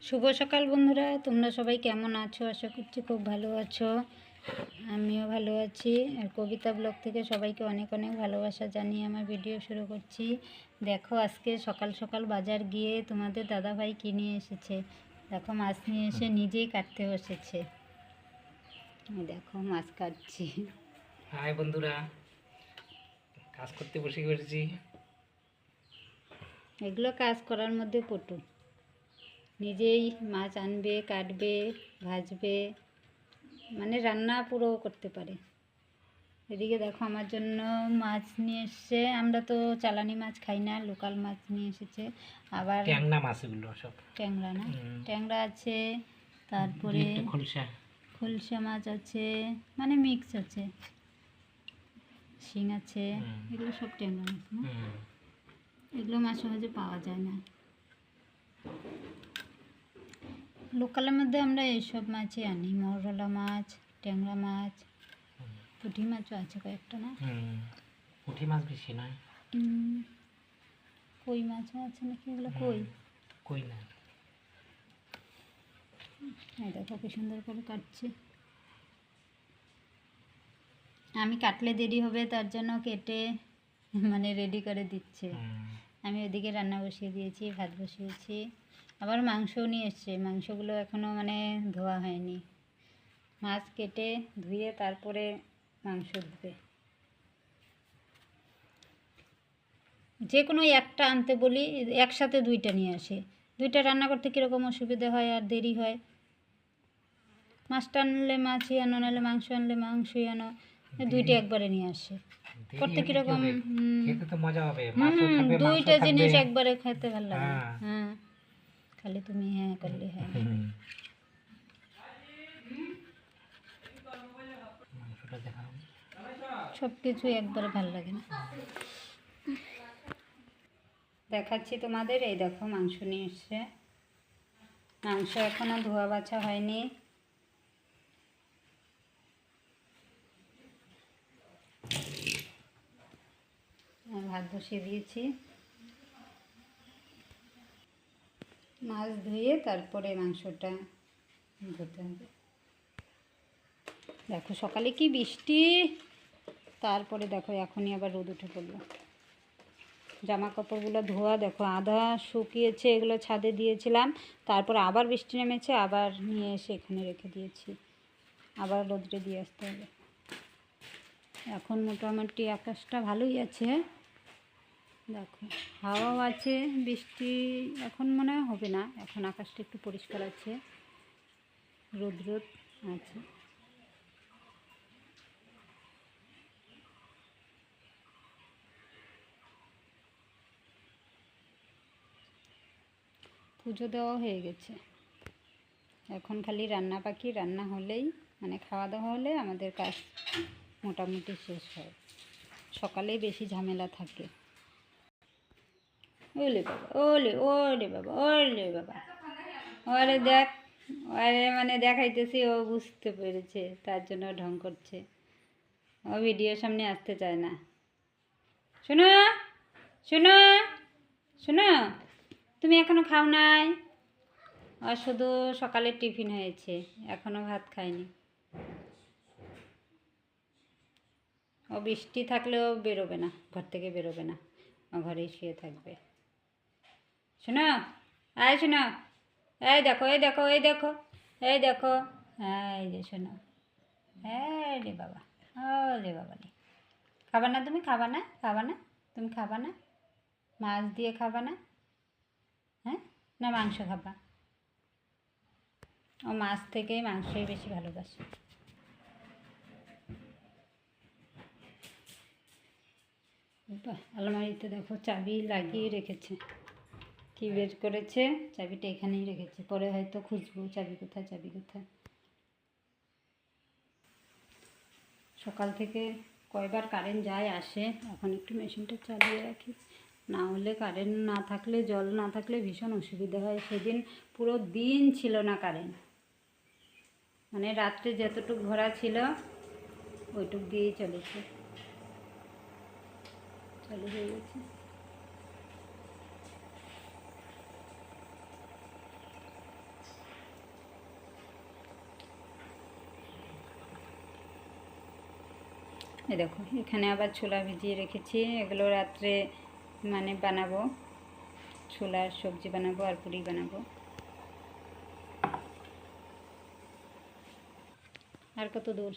শুভ সকাল বন্ধুরা, তোমরা সবাই কেমন আছো? আশা করছি খুব ভালো আছো। আমিও ভালো আছি। আর কবিতা ব্লগ থেকে সবাইকে অনেক অনেক ভালোবাসা জানিয়ে আমার ভিডিও শুরু করছি। দেখো, আজকে সকাল সকাল বাজার গিয়ে তোমাদের দাদাভাই কিনে এসেছে। দেখো, মাছ নিয়ে এসে নিজেই কাটতে বসেছে। দেখো, মাছ কাটছি। হাই বন্ধুরা, কাজ করতে বসে পড়েছি। এগুলো কাজ করার মধ্যে পটু। নিজেই মাছ আনবে, কাটবে, ভাজবে, মানে রান্না পুরো করতে পারে। এদিকে দেখো, আমার জন্য মাছ নিয়ে এসছে। আমরা তো চালানি মাছ খাই না, লোকাল মাছ নিয়ে এসেছে। আবার ট্যাংরা মাছ এগুলো সব। ট্যাংরা না, ট্যাংরা আছে, তারপরে খলসা মাছ আছে, মানে মিক্স আছে, শিং আছে। এগুলো সব ট্যাংরা মাছ না, এগুলো মাছ সহজে পাওয়া যায় না। লোকালের মধ্যে আমরা এইসব মাছই আনি, মরলা মাছ, ট্যাংরা মাছ, পুঁটি মাছও আছে কয়েকটা না। পুঁটি মাছ বেশি নয়, কই মাছও আছে নাকি, এগুলো কই কই না। এই দেখো কি সুন্দর করে কাটছে। আমি কাটলে দেরি হবে, তার জন্য কেটে মানে রেডি করে দিচ্ছে। আমি ওদিকে রান্না বসিয়ে দিয়েছি, ভাত বসিয়েছি। আবার মাংসও নিয়ে এসছে, মাংসগুলো এখনও মানে ধোয়া হয়নি। মাছ কেটে ধুয়ে তারপরে মাংস ধুবে। যে কোনো একটা আনতে বলি, একসাথে দুইটা নিয়ে আসে। দুইটা রান্না করতে কীরকম অসুবিধা হয় আর দেরি হয়। মাছটা আনলে মাছই আনো, নাহলে মাংস আনলে মাংসই আনো, দুইটা একবারে নিয়ে আসে। করতে কীরকম খেতে তো মজা হবে, দুইটা জিনিস একবারে খেতে ভালো লাগে। হ্যাঁ, খালি তুমি হ্যাঁ করলে হ্যাঁ। সব কিছু একবারে ভালো লাগে না। দেখাচ্ছি তোমাদের, এই দেখো মাংস নিয়ে এসছে। মাংস এখনও ধোয়া বাছা হয়নি। ভাত বসিয়ে দিয়েছি। মাছ ধুয়ে তারপরে মাংসটা ধুতে হবে। দেখো সকালে কি বৃষ্টি, তারপরে দেখো এখনই আবার রোদ উঠে পড়লো। জামা কাপড়গুলো ধোয়া দেখো আধা শুকিয়েছে, এগুলো ছাদে দিয়েছিলাম, তারপর আবার বৃষ্টি নেমেছে, আবার নিয়ে এসে এখানে রেখে দিয়েছি। আবার রোদ্রে দিয়ে আসতে হবে। এখন মোটামুটি আকাশটা ভালোই আছে। দেখো হাওয়াও আছে, বৃষ্টি এখন মনে হবে না, এখন আকাশটা একটু পরিষ্কার আছে, রোদ রোদ আছে। পুজো দেওয়া হয়ে গেছে, এখন খালি রান্না বাকি। রান্না হলেই মানে খাওয়া দাওয়া হলে আমাদের কাজ মোটামুটি শেষ হয়। সকালেই বেশি ঝামেলা থাকে। ওলে বাবা, ওলে ওলে বাবা, ওলে বাবা, ওরে দেখ, ওরে মানে দেখাইতেছি, ও বুঝতে পেরেছে, তার জন্য ঢং করছে। ও ভিডিওর সামনে আসতে চায় না। শোনো শোনো শোনো, তুমি এখনো খাও নাই? আর শুধু সকালের টিফিন হয়েছে, এখনও ভাত খায়নি। ও বৃষ্টি থাকলেও বেরোবে না, ঘর থেকে বেরোবে না, ও ঘরেই শুয়ে থাকবে। শোনো, আয় শোনো, এই দেখো, এই দেখো, এই দেখো, এই দেখো, হ্যাঁ এই যে শোনো, হ্যাঁ রে বাবা, ও রে বাবা রে। খাবা না তুমি? খাবা না? খাবা না তুমি? খাবা না? মাছ দিয়ে খাবা না? হ্যাঁ, না মাংস খাবা? ও মাছ থেকে মাংসই বেশি ভালোবাসে। আলমারিতে দেখো চাবি লাগিয়ে রেখেছে, কি বের করেছে, চাবিটা এখানেই রেখেছে, পরে হয়তো খুঁজবো চাবি কোথায়, চাবি কোথায়। সকাল থেকে কয়বার কারেন্ট যায় আসে, এখন একটু মেশিনটা চালিয়ে রাখি, না হলে কারেন্ট না থাকলে, জল না থাকলে ভীষণ অসুবিধা হয়। সেদিন পুরো দিন ছিল না কারেন্ট, মানে রাত্রে যতটুকু ভরা ছিল ওইটুক দিয়েই চলেছে, চালু হয়ে গেছে। এই দেখো এখানে আবার ছোলা ভিজিয়ে রেখেছি, এগুলো রাত্রে মানে বানাবো, ছোলার সবজি বানাবো আর পুরি বানাবো। আর কত দূর,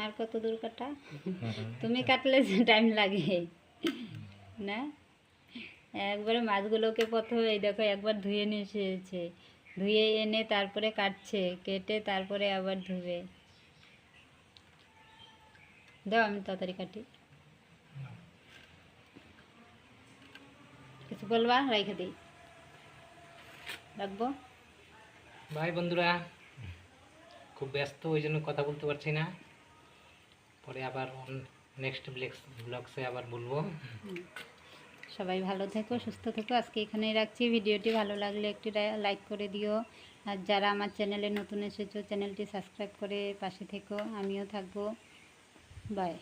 আর কত দূর কাটা? তুমি কাটলে টাইম লাগে না? একবারে মাছগুলোকে প্রথমে এই দেখো একবার ধুয়ে নিয়ে এসেছে, ধুয়ে এনে তারপরে কাটছে, কেটে তারপরে আবার ধুবে। দাও আমি তাড়াতাড়ি কাটি। কিছু বলবা? রেখে দিই, রাখবো। বাই বন্ধুরা, খুব ব্যস্ত ওই জন্য কথা বলতে পারছি না, পরে আবার নেক্সট ব্লগসে আবার বলবো। সবাই ভালো থেকো, সুস্থ থেকো। আজকে এখানেই রাখছি। ভিডিওটি ভালো লাগলে একটি লাইক করে দিও, আর যারা আমার চ্যানেলে নতুন এসেছো চ্যানেলটি সাবস্ক্রাইব করে পাশে থেকো, আমিও থাকবো। বাই।